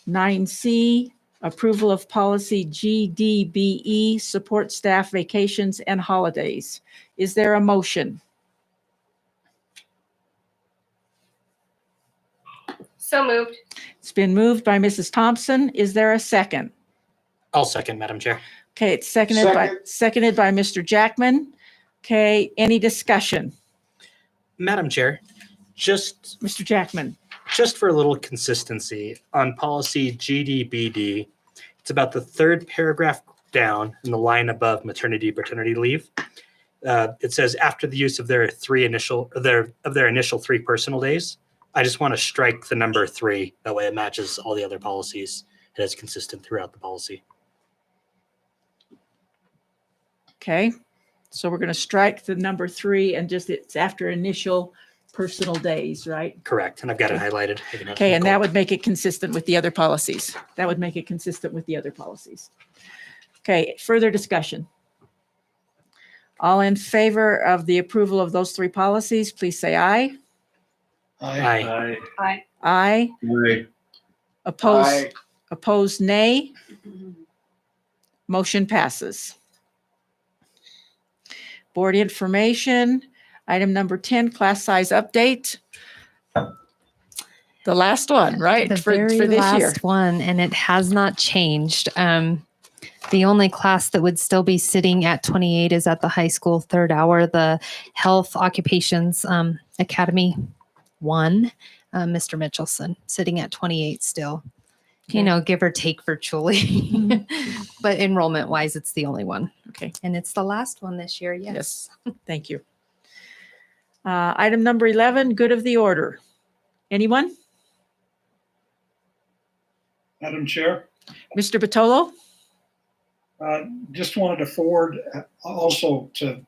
9C, approval of policy GDBE, support staff vacations and holidays. Is there a motion? So moved. It's been moved by Mrs. Thompson. Is there a second? I'll second, Madam Chair. Okay, it's seconded by Mr. Jackman. Okay, any discussion? Madam Chair, just Mr. Jackman. just for a little consistency on policy GDBD, it's about the third paragraph down in the line above maternity paternity leave. It says after the use of their initial 3 personal days. I just want to strike the number 3. That way it matches all the other policies and it's consistent throughout the policy. Okay, so we're going to strike the number 3 and just it's after initial personal days, right? Correct. And I've got it highlighted. Okay, and that would make it consistent with the other policies. That would make it consistent with the other policies. Okay, further discussion. All in favor of the approval of those 3 policies, please say aye. Aye. Aye. Aye. Aye. Opposed, nay. Motion passes. Board information, item number 10, class size update. The last one, right? The for very this last year. one, and it has not changed. The only class that would still be sitting at 28 is at the high school 3rd hour, the Health Occupations Academy 1, Mr. Mitchelson, sitting at 28 still. Okay. You know, give or take virtually. But enrollment wise, it's the only one. Okay. And it's the last one this year. Yes. Yes, thank you. Item number 11, good of the order. Anyone? Madam Chair, Mr. Batolo? just wanted to forward also to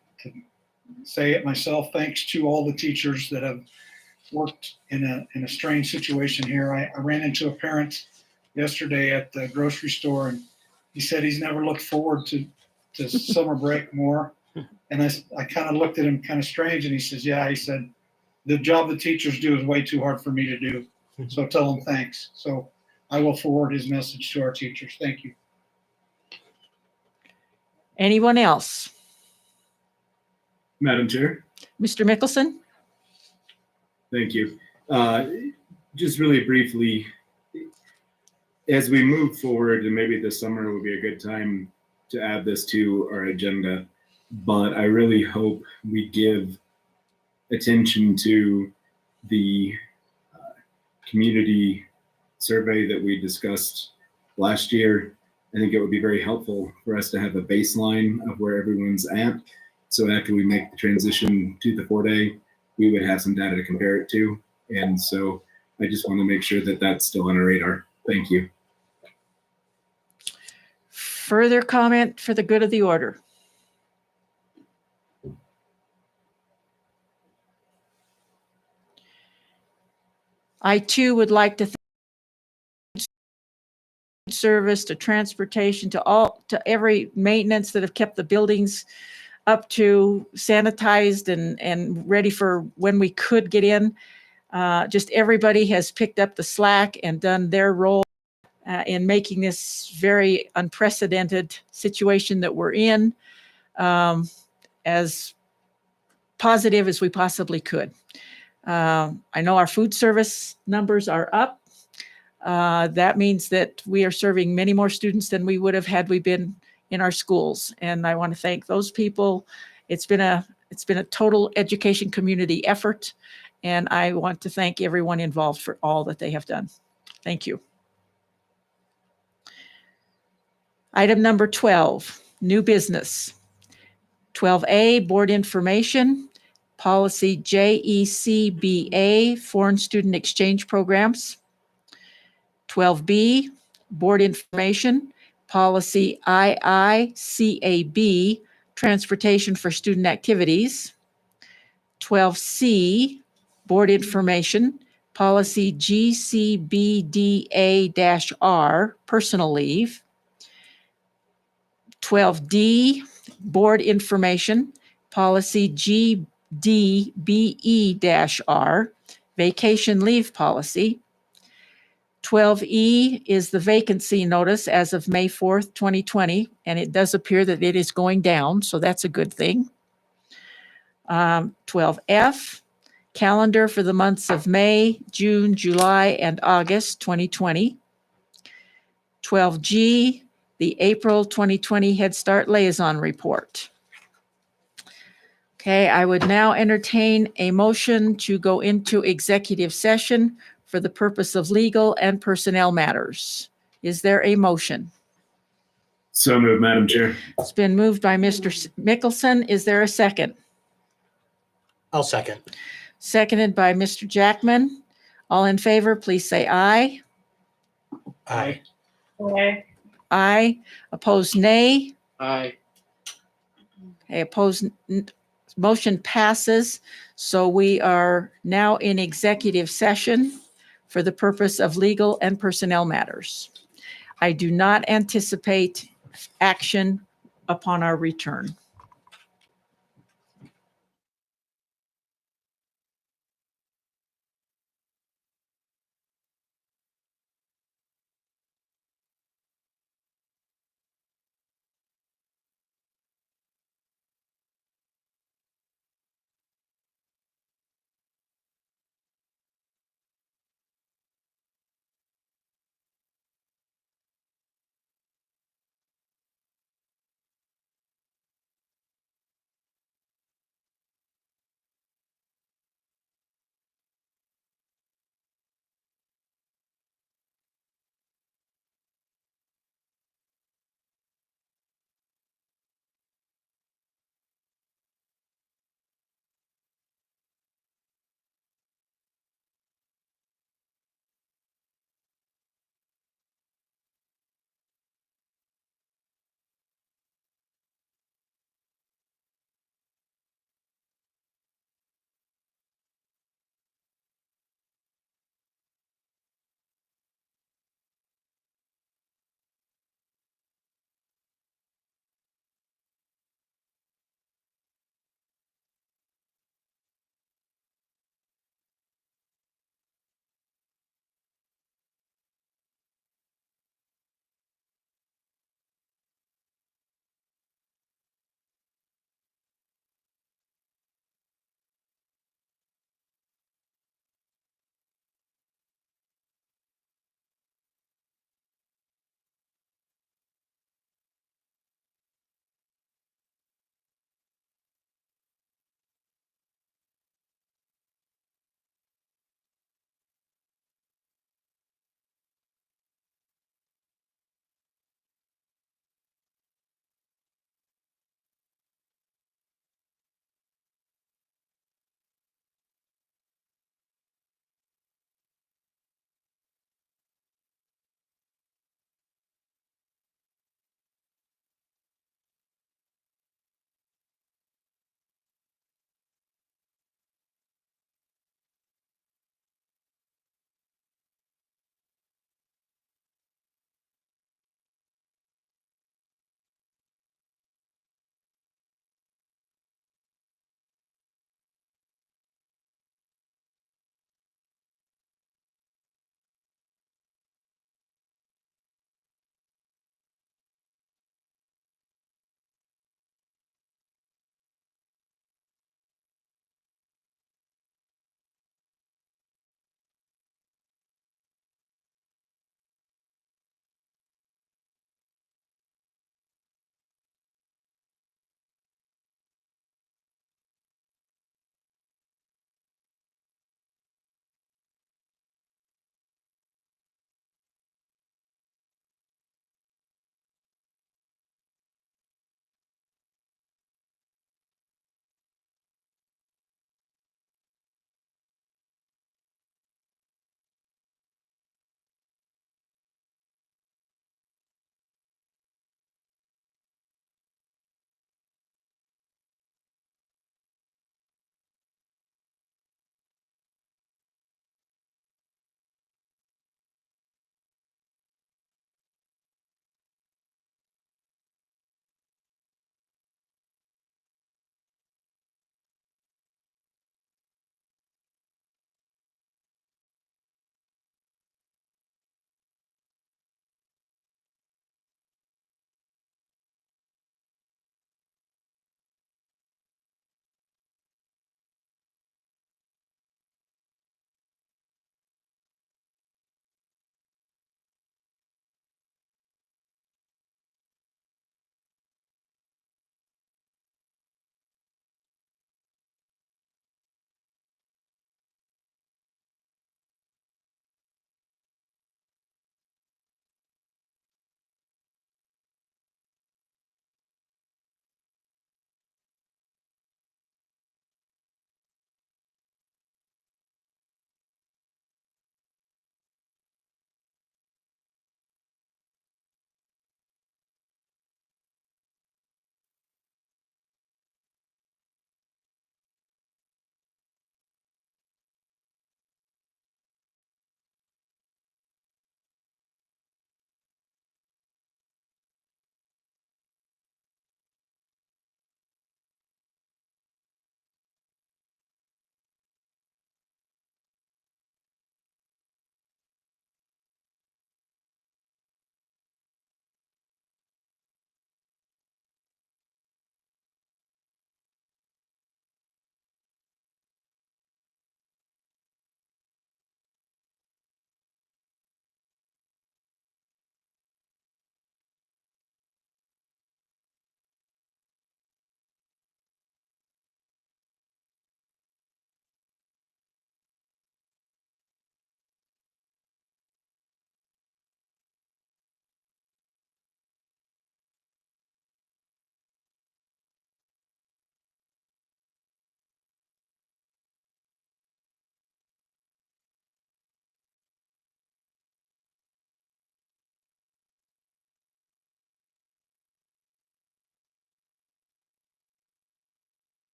say it myself, thanks to all the teachers that have worked in a strange situation here. I ran into a parent yesterday at the grocery store, and he said he's never looked forward to summer break more. And I kind of looked at him kind of strange, and he says, yeah, he said, the job the teachers do is way too hard for me to do. So tell them thanks. So I will forward his message to our teachers. Thank you. Anyone else? Madam Chair, Mr. Mickelson? thank you. Just really briefly, as we move forward, and maybe this summer will be a good time to add this to our agenda, but I really hope we give attention to the community survey that we discussed last year. I think it would be very helpful for us to have a baseline of where everyone's at. So after we make the transition to the 4-day, we would have some data to compare it to. And so I just want to make sure that that's still on our radar. Thank you. Further comment for the good of the order? I too would like to thank service to transportation to every maintenance that have kept the buildings up to sanitized and ready for when we could get in. Just everybody has picked up the slack and done their role in making this very unprecedented situation that we're in as positive as we possibly could. I know our food service numbers are up. That means that we are serving many more students than we would have had we been in our schools. And I want to thank those people. It's been a total education community effort. And I want to thank everyone involved for all that they have done. Thank you. Item number 12, new business. 12A, board information, policy JECBA, foreign student exchange programs. 12B, board information, policy IICAB, transportation for student activities. 12C, board information, policy GCBDA-R, personal leave. 12D, board information, policy GDBE-R, vacation leave policy. 12E is the vacancy notice as of May 4th, 2020, and it does appear that it is going down, so that's a good thing. 12F, calendar for the months of May, June, July, and August 2020. 12G, the April 2020 Head Start Liaison Report. Okay, I would now entertain a motion to go into executive session for the purpose of legal and personnel matters. Is there a motion? So moved, Madam Chair. It's been moved by Mr. Mickelson. Is there a second? I'll second. Seconded by Mr. Jackman. All in favor, please say aye. Aye. Aye. Aye. Opposed, nay. Aye. Okay, opposed, motion passes. So we are now in executive session for the purpose of legal and personnel matters. I do not anticipate action upon our return.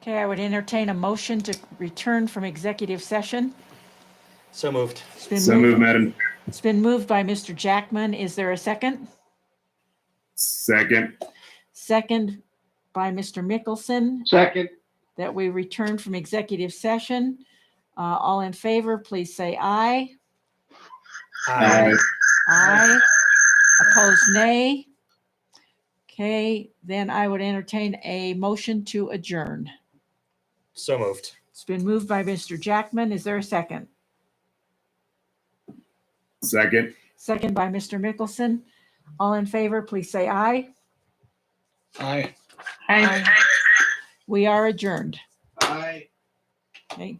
Okay, I would entertain a motion to return from executive session. So moved. It's been So moved, Madam. It's been moved by Mr. Jackman. Is there a second? Second. Second by Mr. Mickelson, Second. that we return from executive session. All in favor, please say aye. Aye. Aye. Opposed, nay. Okay, then I would entertain a motion to adjourn. So moved. It's been moved by Mr. Jackman. Is there a second? Second. Second by Mr. Mickelson. All in favor, please say aye. Aye. We are adjourned. Aye. Okay.